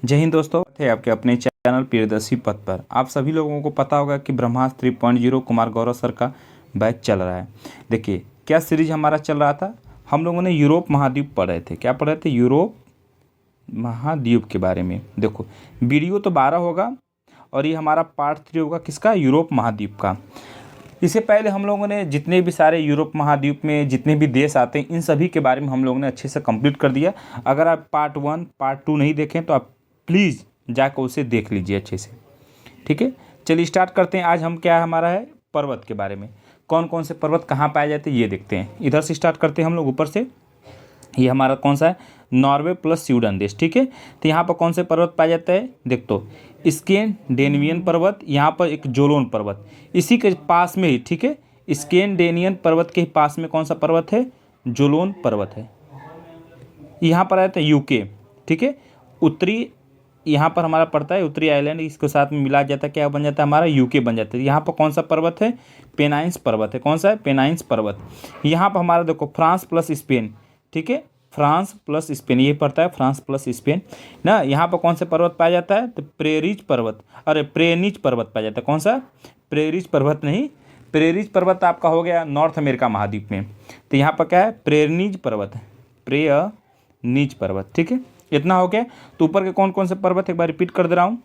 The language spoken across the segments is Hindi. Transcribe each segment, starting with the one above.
जय हिंद दोस्तों, थे आपके अपने चैनल प्रियदर्शी पथ पर। आप सभी लोगों को पता होगा कि ब्रह्मास्त्र 3.0 कुमार गौरव सर का बैच चल रहा है। देखिए क्या सीरीज हमारा चल रहा था। हम लोगों ने यूरोप महाद्वीप पढ़ रहे थे। क्या पढ़ रहे थे? यूरोप महाद्वीप के बारे में। देखो वीडियो तो 12 होगा और ये हमारा पार्ट 3 होगा किसका? यूरोप महाद्वीप का। इससे पहले हम लोगों ने जितने भी सारे यूरोप महाद्वीप में जितने भी देश आते हैं इन सभी के बारे में हम लोगों ने अच्छे से कंप्लीट कर दिया। अगर आप पार्ट 1 पार्ट 2 नहीं देखें तो आप प्लीज़ जाकर उसे देख लीजिए अच्छे से। ठीक है, चलिए स्टार्ट करते हैं। आज हम क्या हमारा है पर्वत के बारे में। कौन कौन से पर्वत कहाँ पाए जाते हैं ये देखते हैं। इधर से स्टार्ट करते हैं हम लोग ऊपर से। ये हमारा कौन सा है? नॉर्वे प्लस स्वीडन देश। ठीक है, तो यहाँ पर कौन से पर्वत पाए जाते हैं? देख तो स्कैंडिनेवियन पर्वत, यहाँ पर एक जोलोन पर्वत, इसी के पास में ही। ठीक है, स्कैंडिनेवियन पर्वत के पास में कौन सा पर्वत है? जोलोन पर्वत है। यहाँ पर आता है यूके। ठीक है, उत्तरी यहाँ पर हमारा पड़ता है उत्तरी आइलैंड, इसके साथ में मिला जाता है, क्या बन जाता है हमारा? यूके बन जाता है। यहाँ पर कौन सा पर्वत है? पेनाइन्स पर्वत है। कौन सा है? पेनाइन्स पर्वत। यहाँ पर हमारा देखो फ्रांस प्लस स्पेन। ठीक है, फ्रांस प्लस स्पेन ये पड़ता है, फ्रांस प्लस स्पेन ना। यहाँ पर कौन से पर्वत पाया जाता है? तो प्रेरिज पर्वत, अरे प्रेनिज पर्वत पाया जाता है। कौन सा? प्रेरिज पर्वत नहीं, प्रेरिज पर्वत आपका हो गया नॉर्थ अमेरिका महाद्वीप में। तो यहाँ पर क्या है? प्रेनिज पर्वत, प्रेनिज पर्वत। ठीक है, इतना हो गया। तो ऊपर के कौन कौन से पर्वत एक बार रिपीट कर दे रहा हूँ।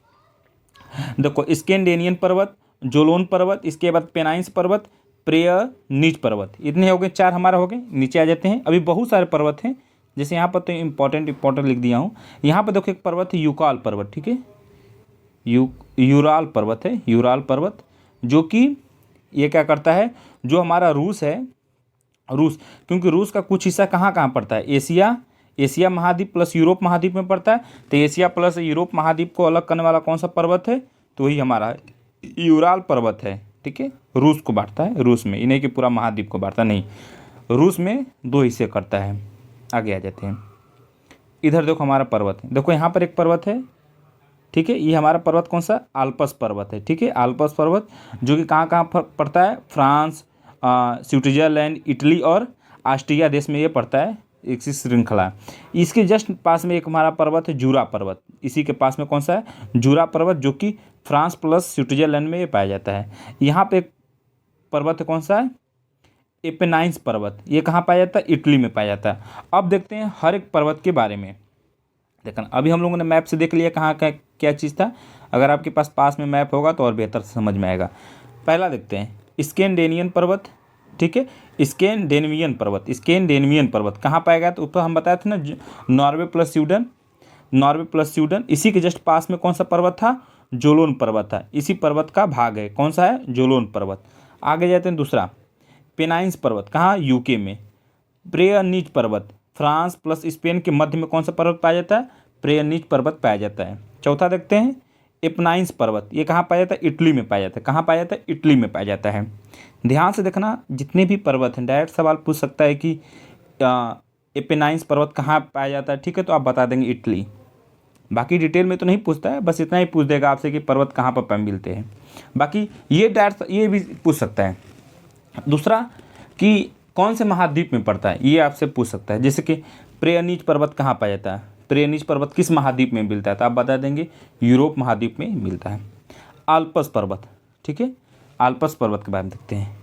देखो स्कैंडिनेवियन पर्वत, जोलोन पर्वत, इसके बाद पेनाइन्स पर्वत, प्रेनिज पर्वत। इतने हो गए, 4 हमारा हो गए। नीचे आ जाते हैं, अभी बहुत सारे पर्वत हैं। जैसे यहाँ पर तो इंपॉर्टेंट लिख दिया हूँ। यहाँ पर देखो एक पर्वत है यूकाल पर्वत। ठीक है, यूराल पर्वत है, यूराल पर्वत, जो कि ये क्या करता है? जो हमारा रूस है, रूस, क्योंकि रूस का कुछ हिस्सा कहाँ कहाँ पड़ता है? एशिया महाद्वीप प्लस यूरोप महाद्वीप में पड़ता है। तो एशिया प्लस यूरोप महाद्वीप को अलग करने वाला कौन सा पर्वत है? तो वही हमारा यूराल पर्वत है। ठीक है, रूस को बांटता है, रूस में, इन्हें कि पूरा महाद्वीप को बांटता नहीं, रूस में 2 हिस्से करता है। आगे आ जाते हैं। इधर देखो हमारा पर्वत है, देखो यहाँ पर एक पर्वत है। ठीक है, ये हमारा पर्वत कौन सा? आल्प्स पर्वत है। ठीक है, आल्प्स पर्वत जो कि कहाँ कहाँ पड़ता है? फ्रांस, स्विट्जरलैंड, इटली और ऑस्ट्रिया देश में ये पड़ता है, एक सी श्रृंखला। इसके जस्ट पास में एक हमारा पर्वत है जूरा पर्वत। इसी के पास में कौन सा है? जूरा पर्वत, जो कि फ्रांस प्लस स्विट्जरलैंड में ये पाया जाता है। यहाँ पे एक पर्वत है, कौन सा है? एपेनाइन्स पर्वत। ये कहाँ पाया जाता है? इटली में पाया जाता है। अब देखते हैं हर एक पर्वत के बारे में। देखना, अभी हम लोगों ने मैप से देख लिया कहाँ का क्या चीज़ था। अगर आपके पास में मैप होगा तो और बेहतर से समझ में आएगा। पहला देखते हैं स्कैंडिनेवियन पर्वत। ठीक है, स्कैंडिनेवियन पर्वत, स्कैंडिनेवियन पर्वत कहाँ पाएगा? तो ऊपर हम बताए थे ना, Norway plus Sweden, Norway plus Sweden. इसी के जस्ट पास में कौन सा पर्वत था? जोलोन पर्वत था। इसी पर्वत का भाग है, कौन सा है? जोलोन पर्वत। आगे जाते हैं दूसरा, पेनाइन्स पर्वत, कहाँ? यूके में। प्रेनिज पर्वत, फ्रांस प्लस स्पेन के मध्य में कौन सा पर्वत पाया जाता है? प्रेनिज पर्वत पाया जाता है। चौथा देखते हैं एपेनाइन्स पर्वत, ये कहाँ पाया जाता है? इटली में पाया जाता है। कहाँ पाया जाता है? इटली में पाया जाता है। ध्यान से देखना, जितने भी पर्वत हैं डायरेक्ट सवाल पूछ सकता है कि एपेनाइन्स पर्वत कहाँ पाया जाता है। ठीक है, तो आप बता देंगे इटली। बाकी डिटेल में तो नहीं पूछता है, बस इतना ही पूछ देगा आपसे कि पर्वत कहाँ पर मिलते हैं। बाकी ये डायरेक्ट ये भी पूछ सकता है। दूसरा कि कौन से महाद्वीप में पड़ता है, ये आपसे पूछ सकता है। जैसे कि प्रेनिज पर्वत कहाँ पाया जाता है? प्रेनिज पर्वत किस महाद्वीप में मिलता है? तो आप बता देंगे यूरोप महाद्वीप में मिलता है। आल्प्स पर्वत, ठीक है, आल्प्स पर्वत के बारे में देखते हैं।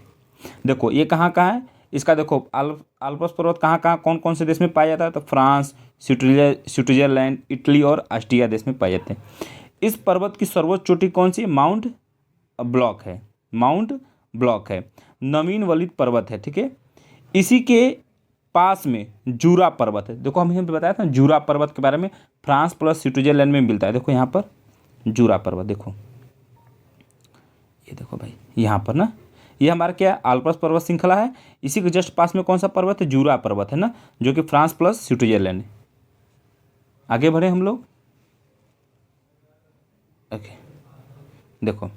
देखो ये कहाँ कहाँ है इसका? देखो आल्प्स पर्वत कहाँ कहाँ कौन कौन से देश में पाया जाता है? तो फ्रांस, स्विट्जरलैंड, इटली और ऑस्ट्रिया देश में पाए जाते हैं। इस पर्वत की सर्वोच्च चोटी कौन सी है? माउंट ब्लॉक है, माउंट ब्लॉक है, नवीन वलित पर्वत है। ठीक है, इसी के पास में जूरा पर्वत है। देखो हम बताया था जूरा पर्वत के बारे में, फ्रांस प्लस स्विट्जरलैंड में मिलता है। देखो यहाँ पर जूरा पर्वत, देखो ये देखो भाई यहाँ पर ना, ये हमारा क्या है? आल्प्स पर्वत श्रृंखला है। इसी के जस्ट पास में कौन सा पर्वत है? जूरा पर्वत है ना, जो कि फ्रांस प्लस स्विट्जरलैंड। आगे बढ़े हम लोग। ओके, देखो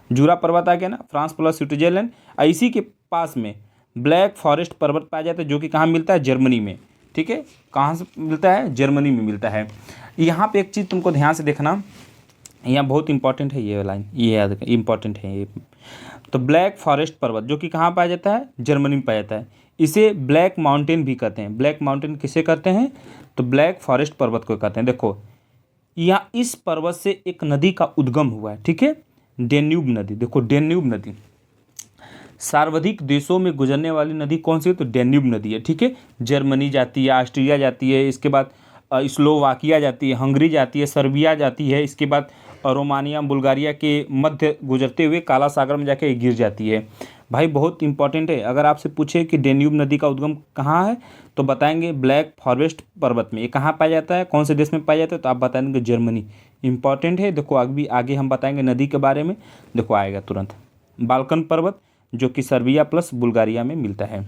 जूरा पर्वत आ गया ना, फ्रांस प्लस स्विट्जरलैंड। इसी के पास में ब्लैक फॉरेस्ट पर्वत पाया जाता है, जो कि कहाँ मिलता है? जर्मनी में। ठीक है, कहाँ से मिलता है? जर्मनी में मिलता है। यहाँ पे एक चीज़ तुमको ध्यान से देखना, यहाँ बहुत इंपॉर्टेंट है ये लाइन, ये याद इंपॉर्टेंट है ये। तो ब्लैक फॉरेस्ट पर्वत जो कि कहाँ पाया जाता है? जर्मनी में पाया जाता है। इसे ब्लैक माउंटेन भी कहते हैं। ब्लैक माउंटेन किसे कहते हैं? तो ब्लैक फॉरेस्ट पर्वत को कहते हैं। देखो यहाँ इस पर्वत से एक नदी का उद्गम हुआ है, ठीक है, डेन्यूब नदी। देखो डेन्यूब नदी सर्वाधिक देशों में गुजरने वाली नदी कौन सी है, तो डेन्यूब नदी है, ठीक है। जर्मनी जाती है, ऑस्ट्रिया जाती है, इसके बाद स्लोवाकिया जाती है, हंगरी जाती है, सर्बिया जाती है, इसके बाद रोमानिया बुल्गारिया के मध्य गुजरते हुए काला सागर में जाके गिर जाती है। भाई बहुत इंपॉर्टेंट है, अगर आपसे पूछे कि डेन्यूब नदी का उद्गम कहाँ है तो बताएंगे ब्लैक फॉरेस्ट पर्वत में। ये कहाँ पाया जाता है, कौन से देश में पाया जाता है, तो आप बताएंगे जर्मनी। इंपॉर्टेंट है, देखो अभी आगे हम बताएंगे नदी के बारे में, देखो आएगा तुरंत। बाल्कन पर्वत जो कि सर्बिया प्लस बुल्गारिया में मिलता है।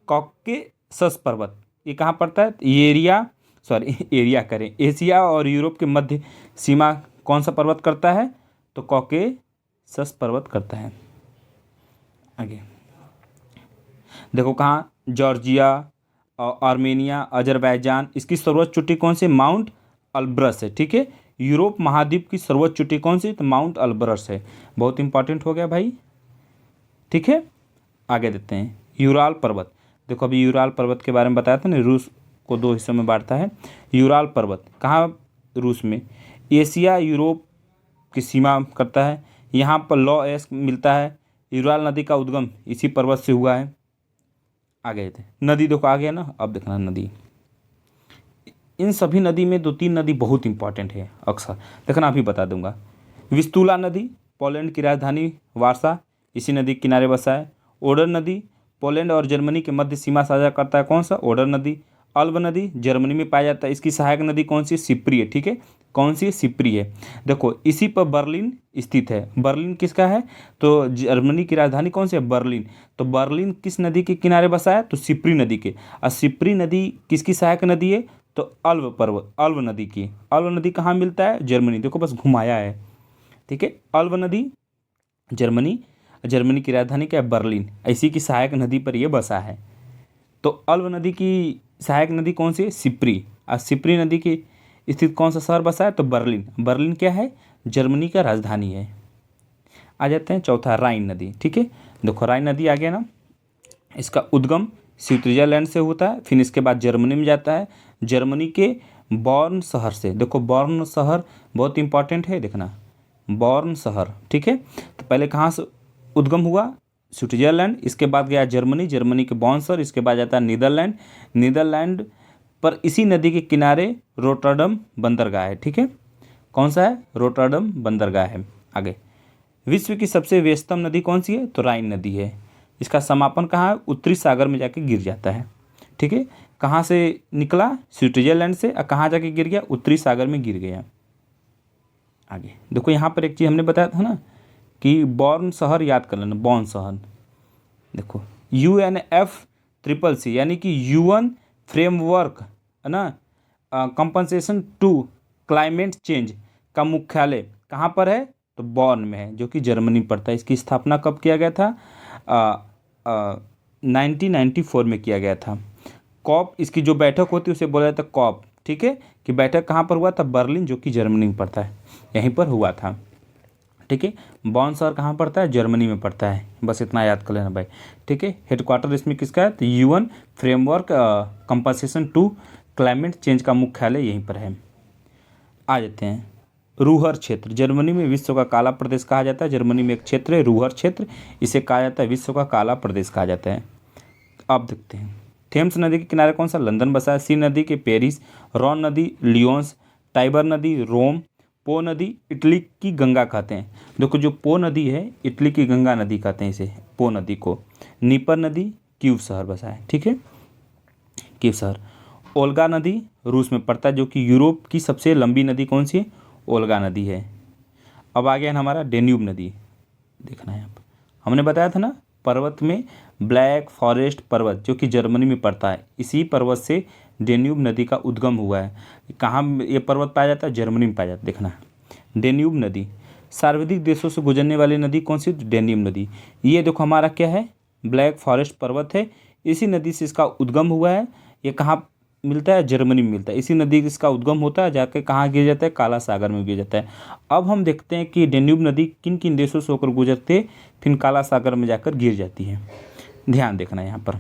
कॉकेसस पर्वत ये कहाँ पड़ता है, एरिया करें, एशिया और यूरोप के मध्य सीमा कौन सा पर्वत करता है, तो कॉकेसस पर्वत करता है। आगे देखो कहाँ, जॉर्जिया, आर्मेनिया, अजरबैजान। इसकी सर्वोच्च चोटी कौन सी, माउंट अल्ब्रस है, ठीक है। यूरोप महाद्वीप की सर्वोच्च चोटी कौन सी, तो माउंट अल्ब्रस है। बहुत इंपॉर्टेंट हो गया भाई, ठीक है। आगे देते हैं यूराल पर्वत। देखो अभी यूराल पर्वत के बारे में बताया था ना, रूस को 2 हिस्सों में बांटता है। यूराल पर्वत कहाँ, रूस में। एशिया यूरोप की सीमा करता है, यहाँ पर लॉ एस्क मिलता है। यूराल नदी का उद्गम इसी पर्वत से हुआ है। आगे थे नदी, देखो आ गया ना, अब देखना नदी। इन सभी नदी में 2-3 नदी बहुत इंपॉर्टेंट है, अक्सर देखना अभी बता दूंगा। विस्तुला नदी पोलैंड की राजधानी वार्सा इसी नदी के किनारे बसा है। ओडर नदी पोलैंड और जर्मनी के मध्य सीमा साझा करता है, कौन सा, ओडर नदी। अल्ब नदी जर्मनी में पाया जाता है, इसकी सहायक नदी कौन सी, सिप्री है, ठीक है। कौन सी, सिप्री है। देखो इसी पर बर्लिन स्थित है। बर्लिन किसका है, तो जर्मनी की राजधानी कौन सी है, बर्लिन। तो बर्लिन किस नदी के किनारे बसा है, तो सिप्री नदी के। और सिप्री नदी किसकी सहायक नदी है, तो अल्ब नदी की। अल्ब नदी कहाँ मिलता है, जर्मनी। देखो बस घुमाया है, ठीक है। अल्ब नदी जर्मनी की राजधानी क्या है, बर्लिन। इसी की सहायक नदी पर यह बसा है। तो अल्ब नदी की सहायक नदी कौन सी है, सिप्री। और सिप्री नदी की स्थित कौन सा शहर बसा है, तो बर्लिन। बर्लिन क्या है, जर्मनी का राजधानी है। आ जाते हैं चौथा, राइन नदी, ठीक है। देखो राइन नदी आ गया ना, इसका उद्गम स्विट्जरलैंड से होता है, फिर इसके बाद जर्मनी में जाता है, जर्मनी के बॉर्न शहर से। देखो बॉर्न शहर बहुत इंपॉर्टेंट है, देखना बॉर्न शहर, ठीक है। तो पहले कहाँ से उद्गम हुआ, स्विट्जरलैंड, इसके बाद गया जर्मनी, जर्मनी के बॉर्न शहर, इसके बाद जाता है नीदरलैंड पर इसी नदी के किनारे रोटरडम बंदरगाह है, ठीक है। कौन सा है, रोटरडम बंदरगाह है। आगे विश्व की सबसे व्यस्तम नदी कौन सी है, तो राइन नदी है। इसका समापन कहाँ है, उत्तरी सागर में जाके गिर जाता है, ठीक है। कहाँ से निकला, स्विट्जरलैंड से, और कहाँ जाके गिर गया, उत्तरी सागर में गिर गया। आगे देखो यहाँ पर एक चीज़ हमने बताया था ना कि बॉर्न शहर याद कर लेना, बॉर्न शहर। देखो UNFCCC यानी कि UN फ्रेमवर्क है ना, कंपनसेशन टू क्लाइमेट चेंज का मुख्यालय कहाँ पर है, तो बॉर्न में है, जो कि जर्मनी में पड़ता है। इसकी स्थापना कब किया गया था, 1994 में किया गया था। कॉप, इसकी जो बैठक होती है उसे बोला जाता है कॉप, ठीक है। कि बैठक कहाँ पर हुआ था, बर्लिन, जो कि जर्मनी में पड़ता है, यहीं पर हुआ था, ठीक है। बॉर्न शहर कहाँ पड़ता है, जर्मनी में पड़ता है, बस इतना याद कर लेना भाई, ठीक है। हेडक्वार्टर इसमें किसका है, तो UN framework compensation to climate change का मुख्यालय यहीं पर है। आ जाते हैं रूहर क्षेत्र, जर्मनी में विश्व का काला प्रदेश कहा जाता है। जर्मनी में एक क्षेत्र है रूहर क्षेत्र, इसे कहा जाता है विश्व का काला प्रदेश कहा जाता है। अब देखते हैं थेम्स नदी के किनारे कौन सा, लंदन बसा है। सी नदी के पेरिस, रॉन नदी लियोन्स, टाइबर नदी रोम, पो नदी इटली की गंगा कहते हैं। देखो जो पो नदी है इटली की गंगा नदी कहते हैं इसे, पो नदी को। नीपर नदी कीव शहर बसा है, ठीक है, कीव शहर। ओल्गा नदी रूस में पड़ता है, जो कि यूरोप की सबसे लंबी नदी कौन सी है, ओल्गा नदी है। अब आ गया ना हमारा डेन्यूब नदी, देखना है आप, हमने बताया था ना पर्वत में ब्लैक फॉरेस्ट पर्वत जो कि जर्मनी में पड़ता है, इसी पर्वत से डेन्यूब नदी का उद्गम हुआ है। कहाँ ये पर्वत पाया जाता है, जर्मनी में पाया जाता है। देखना डेन्यूब नदी सर्वाधिक देशों से गुजरने वाली नदी कौन सी, डेन्यूब नदी। ये देखो हमारा क्या है, ब्लैक फॉरेस्ट पर्वत है, इसी नदी से इसका उद्गम हुआ है। ये कहाँ मिलता है, जर्मनी में मिलता है। इसी नदी से इसका उद्गम होता है, जाकर कहाँ गिर जाता है, काला सागर में गिर जाता है। अब हम देखते हैं कि डेन्यूब नदी किन किन देशों से होकर गुजरते फिर काला सागर में जाकर गिर जाती है। ध्यान देखना यहाँ पर,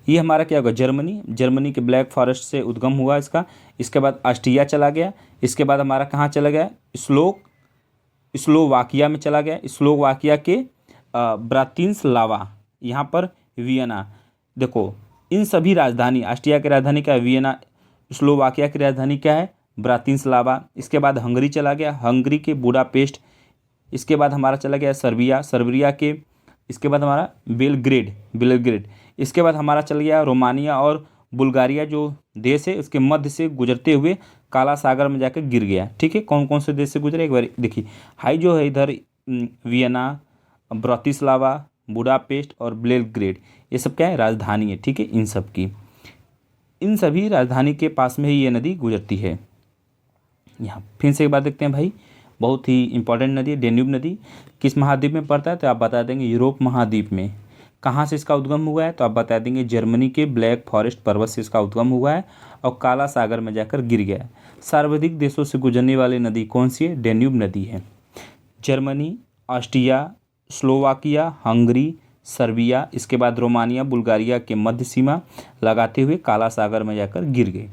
ये हमारा क्या होगा, जर्मनी, जर्मनी के ब्लैक फॉरेस्ट से उद्गम हुआ इसका। इसके बाद ऑस्ट्रिया चला गया। इसके बाद हमारा कहाँ चला गया, स्लोवाकिया में चला गया। स्लोवाकिया के ब्रातिस्लावा, यहाँ पर वियना। देखो इन सभी राजधानी, ऑस्ट्रिया की राजधानी क्या है, वियना। स्लोवाकिया की राजधानी क्या है, ब्रातिस्लावा। इसके बाद हंगरी चला गया, हंगरी के बुडापेस्ट। इसके बाद हमारा चला गया सर्बिया, सर्बिया के। इसके बाद हमारा बेलग्रेड। इसके बाद हमारा चल गया रोमानिया और बुल्गारिया जो देश है उसके मध्य से गुजरते हुए काला सागर में जाकर गिर गया। ठीक है, कौन कौन से देश से गुजरे एक बार देखिए। हाई जो है इधर वियना, ब्रातिस्लावा, बुडापेस्ट और बेलग्रेड, ये सब क्या है, राजधानी है। ठीक है, इन सभी राजधानी के पास में ही ये नदी गुजरती है। यहाँ फिर से एक बात देखते हैं भाई, बहुत ही इंपॉर्टेंट नदी है डेन्यूब नदी। किस महाद्वीप में पड़ता है, तो आप बता देंगे यूरोप महाद्वीप में। कहाँ से इसका उद्गम हुआ है, तो आप बता देंगे जर्मनी के ब्लैक फॉरेस्ट पर्वत से इसका उद्गम हुआ है और काला सागर में जाकर गिर गया है। सर्वाधिक देशों से गुजरने वाली नदी कौन सी है, डेन्यूब नदी है। Germany, Austria, Slovakia, Hungary, Serbia, इसके बाद रोमानिया, बुल्गारिया के मध्य सीमा लगाते हुए काला सागर में जाकर गिर गए।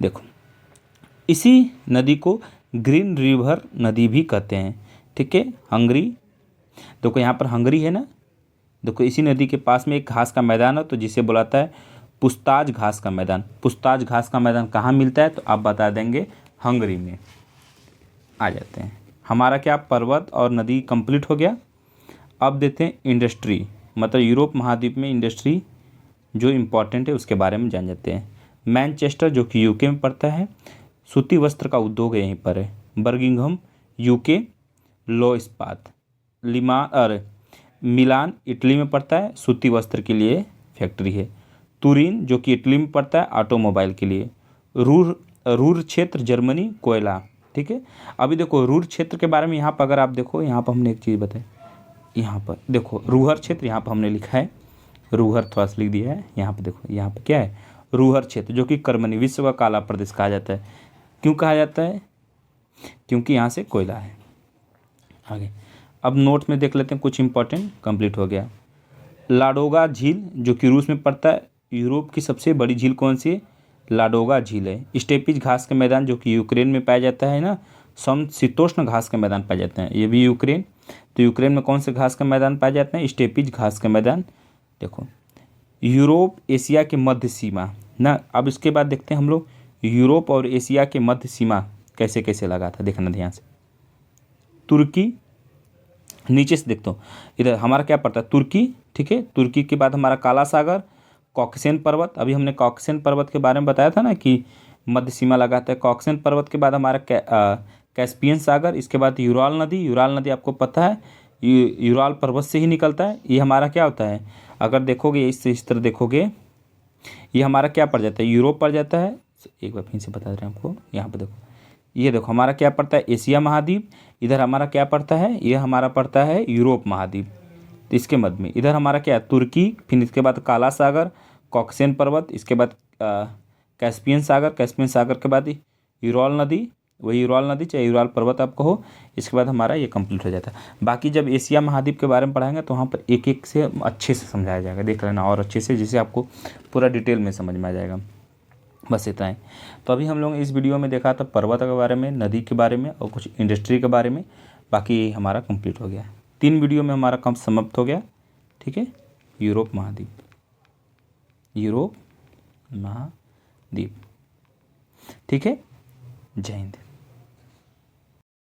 देखो इसी नदी को ग्रीन रिवर नदी भी कहते हैं। ठीक है, हंगरी, देखो यहाँ पर हंगरी है ना, देखो इसी नदी के पास में एक घास का मैदान है, तो जिसे बुलाता है पुस्ताज घास का मैदान। पुस्ताज घास का मैदान कहाँ मिलता है, तो आप बता देंगे हंगरी में। आ जाते हैं, हमारा क्या पर्वत और नदी कंप्लीट हो गया। अब देखते हैं इंडस्ट्री, मतलब यूरोप महाद्वीप में इंडस्ट्री जो इम्पोर्टेंट है उसके बारे में जान जाते हैं। मैनचेस्टर जो कि यूके में पड़ता है, सूती वस्त्र का उद्योग यहीं पर है। बर्मिंघम यूके, लो इस्पात, मिलान इटली में पड़ता है, सूती वस्त्र के लिए फैक्ट्री है। तुरीन जो कि इटली में पड़ता है, ऑटोमोबाइल के लिए। रूर क्षेत्र जर्मनी, कोयला। ठीक है, अभी देखो रूर क्षेत्र के बारे में यहाँ पर अगर आप देखो, यहाँ पर हमने एक चीज़ बताई, यहाँ पर देखो रूहर क्षेत्र, यहाँ पर हमने लिखा है रूहर, थोड़ा सा लिख दिया है। यहाँ पर देखो, यहाँ पर क्या है, रूहर क्षेत्र जो कि कर्मनी, विश्व का काला प्रदेश कहा जाता है। क्यों कहा जाता है, क्योंकि यहाँ से कोयला है। आगे अब नोट में देख लेते हैं कुछ इंपॉर्टेंट, कंप्लीट हो गया। लाडोगा झील जो कि रूस में पड़ता है। यूरोप की सबसे बड़ी झील कौन सी है, लाडोगा झील है। स्टेपीज घास के मैदान जो कि यूक्रेन में पाया जाता है ना, समशीतोष्ण घास के मैदान पाए जाते हैं, ये भी यूक्रेन। तो यूक्रेन में कौन से घास के मैदान पाए जाते हैं, स्टेपीज घास के मैदान। देखो यूरोप एशिया के मध्य सीमा ना, अब इसके बाद देखते हैं हम लोग यूरोप और एशिया के मध्य सीमा कैसे कैसे लगा था, देखना ध्यान से। तुर्की, नीचे से देखता हूँ, इधर हमारा क्या पड़ता है, तुर्की। ठीक है, तुर्की के बाद हमारा काला सागर, कॉकेशियन पर्वत। अभी हमने कॉकेशियन पर्वत के बारे में बताया था ना कि मध्य सीमा लगाता है। कॉकेशियन पर्वत के बाद हमारा कैस्पियन सागर। इसके बाद यूराल नदी, यूराल नदी आपको पता है यूराल पर्वत से ही निकलता है। ये हमारा क्या होता है, अगर देखोगे इस तरह देखोगे, ये हमारा क्या पड़ जाता है, यूरोप पड़ जाता है। एक बार फिर से बता रहे हैं आपको, यहाँ पे देखो, ये देखो हमारा क्या पड़ता है, एशिया महाद्वीप। इधर हमारा क्या पड़ता है, ये हमारा पड़ता है यूरोप महाद्वीप। तो इसके मध्य में इधर हमारा क्या है, तुर्की, फिर इसके बाद काला सागर, कॉकेशियन पर्वत, इसके बाद कैस्पियन सागर, कैस्पियन सागर के बाद यूराल नदी, वही यूराल नदी चाहे यूराल पर्वत आप कहो। इसके बाद हमारा ये कंप्लीट हो जाता है। बाकी जब एशिया महाद्वीप के बारे में पढ़ाएंगे तो वहाँ पर एक एक से अच्छे से समझाया जाएगा, देख लेना और अच्छे से, जिससे आपको पूरा डिटेल में समझ में आ जाएगा। बस इतना ही। तो अभी हम लोग इस वीडियो में देखा था पर्वत के बारे में, नदी के बारे में और कुछ इंडस्ट्री के बारे में। बाकी हमारा कंप्लीट हो गया, 3 वीडियो में हमारा काम समाप्त हो गया। ठीक है, यूरोप महाद्वीप, यूरोप महाद्वीप। ठीक है, जय हिंद।